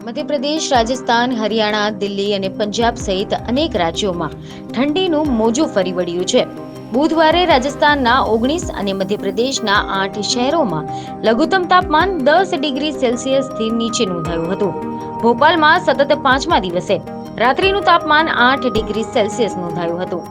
મધ્યપ્રદેશ, રાજસ્થાન, હરિયાણા, દિલ્હી અને પંજાબ સહિત અનેક રાજ્યોમાં ઠંડીનું મોજું ફરી વળ્યું છે. બુધવારે રાજસ્થાનના 19 અને મધ્યપ્રદેશના 8 શહેરોમાં લઘુત્તમ તાપમાન 10 ડિગ્રી સેલ્સિયસથી નીચે નોંધાયું હતું. ભોપાલમાં સતત 5મા દિવસે રાત્રિનું તાપમાન 8 ડિગ્રી સેલ્સિયસ નોંધાયું હતું.